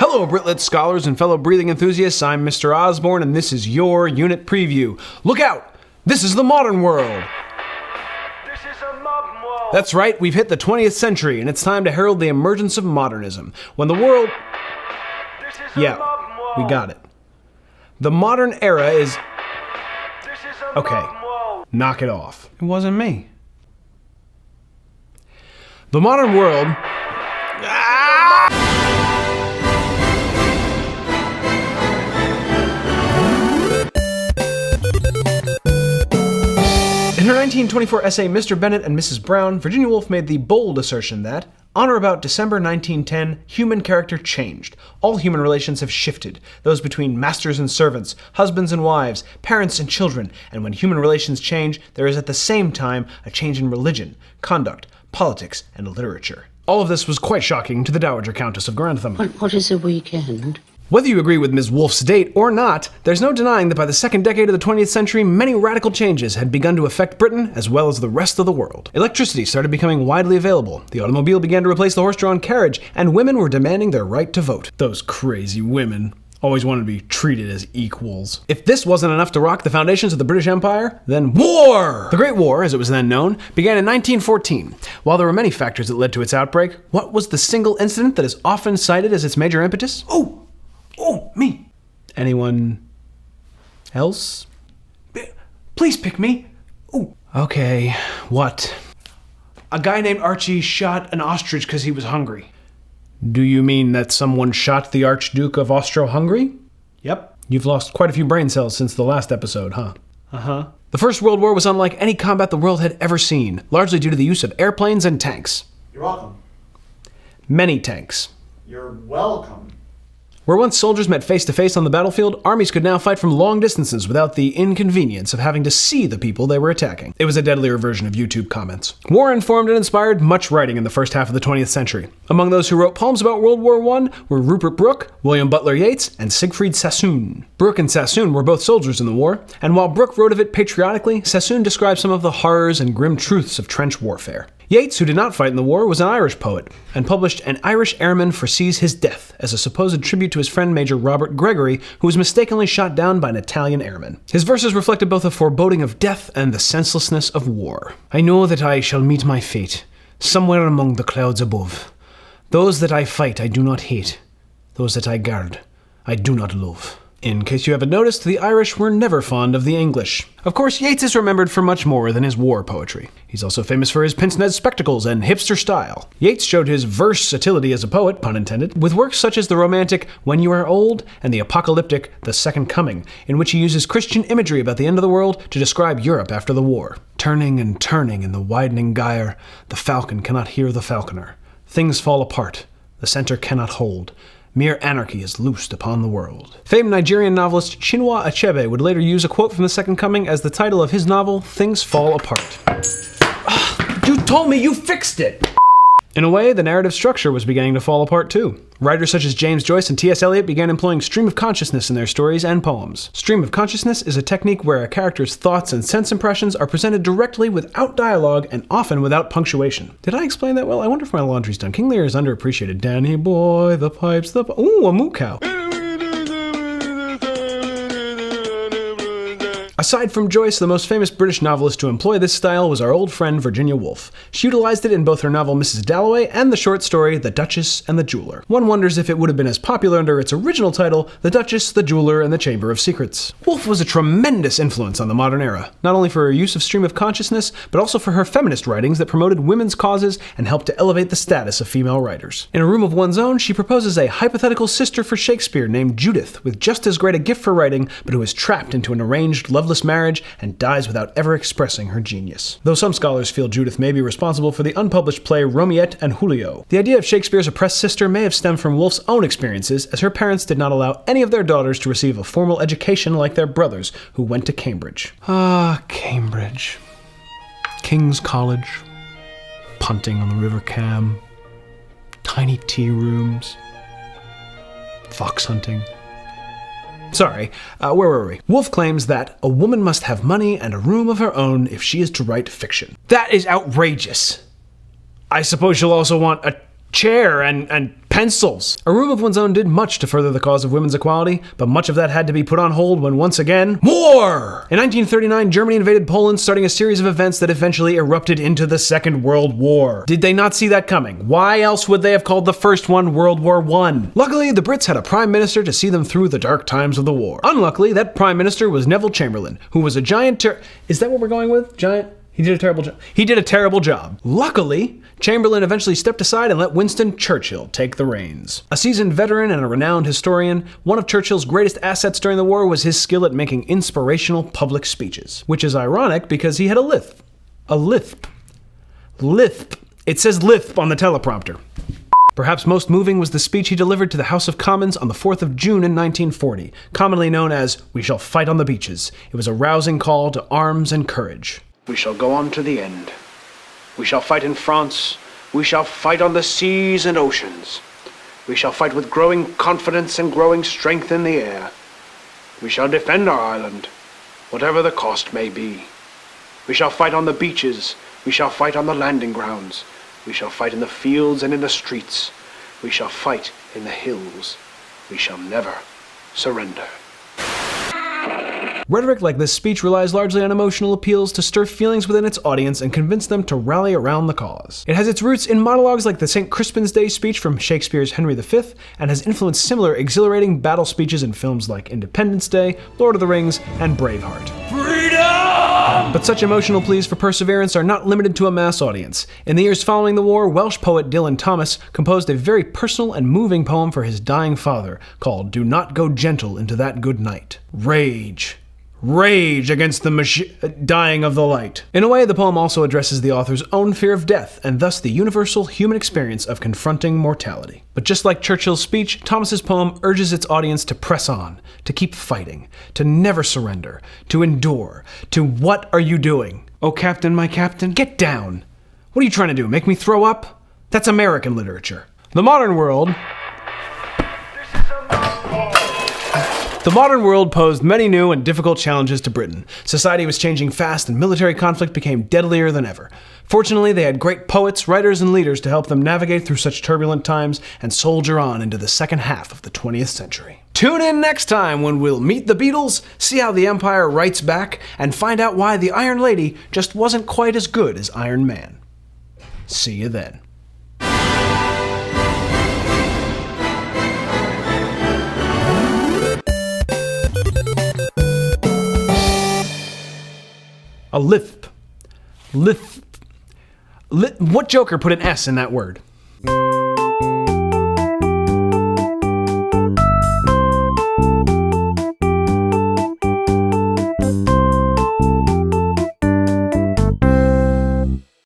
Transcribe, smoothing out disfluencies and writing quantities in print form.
Hello, Britlit scholars and fellow breathing enthusiasts. I'm Mr. Osborne, and this is your unit preview. Look out! This is the modern world. This is a modern world. That's right, we've hit the 20th century, and it's time to herald the emergence of modernism. When the world... This is a Yeah, modern world. we got it. The modern era is... This is a Okay, modern world. knock it off. It wasn't me. The modern world... In her 1924 essay, Mr. Bennett and Mrs. Brown, Virginia Woolf made the bold assertion that, on or about December 1910, human character changed. All human relations have shifted, those between masters and servants, husbands and wives, parents and children, and when human relations change, there is at the same time a change in religion, conduct, politics, and literature. All of this was quite shocking to the Dowager Countess of Grantham. What is a weekend? Whether you agree with Ms. Woolf's date or not, there's no denying that by the second decade of the 20th century, many radical changes had begun to affect Britain as well as the rest of the world. Electricity started becoming widely available, the automobile began to replace the horse-drawn carriage, and women were demanding their right to vote. Those crazy women. Always wanted to be treated as equals. If this wasn't enough to rock the foundations of the British Empire, then war! The Great War, as it was then known, began in 1914. While there were many factors that led to its outbreak, what was the single incident that is often cited as its major impetus? Oh, me. Anyone else? Please pick me. Ooh. Okay, what? A guy named Archie shot an ostrich because he was hungry. Do you mean that someone shot the Archduke of Austro-Hungary? Yep. You've lost quite a few brain cells since the last episode, huh? Uh-huh. The First World War was unlike any combat the world had ever seen, largely due to the use of airplanes and tanks. You're welcome. Many tanks. You're welcome. Where once soldiers met face-to-face on the battlefield, armies could now fight from long distances without the inconvenience of having to see the people they were attacking. It was a deadlier version of YouTube comments. War informed and inspired much writing in the first half of the 20th century. Among those who wrote poems about World War I were Rupert Brooke, William Butler Yeats, and Siegfried Sassoon. Brooke and Sassoon were both soldiers in the war, and while Brooke wrote of it patriotically, Sassoon described some of the horrors and grim truths of trench warfare. Yates, who did not fight in the war, was an Irish poet, and published An Irish Airman Foresees His Death as a supposed tribute to his friend Major Robert Gregory, who was mistakenly shot down by an Italian airman. His verses reflected both a foreboding of death and the senselessness of war. I know that I shall meet my fate, somewhere among the clouds above. Those that I fight I do not hate, those that I guard I do not love. In case you haven't noticed, the Irish were never fond of the English. Of course, Yeats is remembered for much more than his war poetry. He's also famous for his pince-nez spectacles and hipster style. Yeats showed his versatility as a poet, pun intended, with works such as the romantic When You Are Old and the apocalyptic The Second Coming, in which he uses Christian imagery about the end of the world to describe Europe after the war. Turning and turning in the widening gyre, the falcon cannot hear the falconer. Things fall apart, the center cannot hold. Mere anarchy is loosed upon the world. Famed Nigerian novelist Chinua Achebe would later use a quote from The Second Coming as the title of his novel, Things Fall Apart. You told me you fixed it! In a way, the narrative structure was beginning to fall apart too. Writers such as James Joyce and T.S. Eliot began employing stream of consciousness in their stories and poems. Stream of consciousness is a technique where a character's thoughts and sense impressions are presented directly without dialogue and often without punctuation. Did I explain that well? I wonder if my laundry's done. King Lear is underappreciated. Danny boy, the pipes, ooh, a moo cow. Aside from Joyce, the most famous British novelist to employ this style was our old friend Virginia Woolf. She utilized it in both her novel Mrs. Dalloway and the short story The Duchess and the Jeweller. One wonders if it would have been as popular under its original title, The Duchess, the Jeweller, and the Chamber of Secrets. Woolf was a tremendous influence on the modern era, not only for her use of stream of consciousness, but also for her feminist writings that promoted women's causes and helped to elevate the status of female writers. In A Room of One's Own, she proposes a hypothetical sister for Shakespeare named Judith, with just as great a gift for writing, but who is trapped into an arranged, loveless marriage and dies without ever expressing her genius. Though some scholars feel Judith may be responsible for the unpublished play Romiette and Julio. The idea of Shakespeare's oppressed sister may have stemmed from Woolf's own experiences, as her parents did not allow any of their daughters to receive a formal education like their brothers, who went to Cambridge. Ah, Cambridge. King's College. Punting on the River Cam. Tiny tea rooms. Fox hunting. Sorry, where were we? Woolf claims that a woman must have money and a room of her own if she is to write fiction. That is outrageous. I suppose she'll also want a chair and pencils. A room of one's own did much to further the cause of women's equality, but much of that had to be put on hold when once again, war! In 1939, Germany invaded Poland, starting a series of events that eventually erupted into the Second World War. Did they not see that coming? Why else would they have called the first one World War I? Luckily, the Brits had a prime minister to see them through the dark times of the war. Unluckily, that prime minister was Neville Chamberlain, who was a giant Is that what we're going with? Giant? He did a terrible job. Luckily, Chamberlain eventually stepped aside and let Winston Churchill take the reins. A seasoned veteran and a renowned historian, one of Churchill's greatest assets during the war was his skill at making inspirational public speeches. Which is ironic because he had a lisp. A lisp. Lisp. It says lisp on the teleprompter. Perhaps most moving was the speech he delivered to the House of Commons on the 4th of June in 1940, commonly known as "We shall fight on the beaches." It was a rousing call to arms and courage. We shall go on to the end. We shall fight in France. We shall fight on the seas and oceans. We shall fight with growing confidence and growing strength in the air. We shall defend our island, whatever the cost may be. We shall fight on the beaches. We shall fight on the landing grounds. We shall fight in the fields and in the streets. We shall fight in the hills. We shall never surrender. Rhetoric like this speech relies largely on emotional appeals to stir feelings within its audience and convince them to rally around the cause. It has its roots in monologues like the St. Crispin's Day speech from Shakespeare's Henry V, and has influenced similar exhilarating battle speeches in films like Independence Day, Lord of the Rings, and Braveheart. Freedom! But such emotional pleas for perseverance are not limited to a mass audience. In the years following the war, Welsh poet Dylan Thomas composed a very personal and moving poem for his dying father called "Do Not Go Gentle into That Good Night." Rage against the dying of the light. In a way, the poem also addresses the author's own fear of death, and thus the universal human experience of confronting mortality. But just like Churchill's speech, Thomas's poem urges its audience to press on, to keep fighting, to never surrender, to endure, to "What are you doing? Oh, Captain, my Captain, get down. What are you trying to do, make me throw up?" That's American literature. The modern world posed many new and difficult challenges to Britain. Society was changing fast and military conflict became deadlier than ever. Fortunately, they had great poets, writers, and leaders to help them navigate through such turbulent times and soldier on into the second half of the 20th century. Tune in next time when we'll meet the Beatles, see how the Empire writes back, and find out why the Iron Lady just wasn't quite as good as Iron Man. See you then. A lisp. What Joker put an S in that word?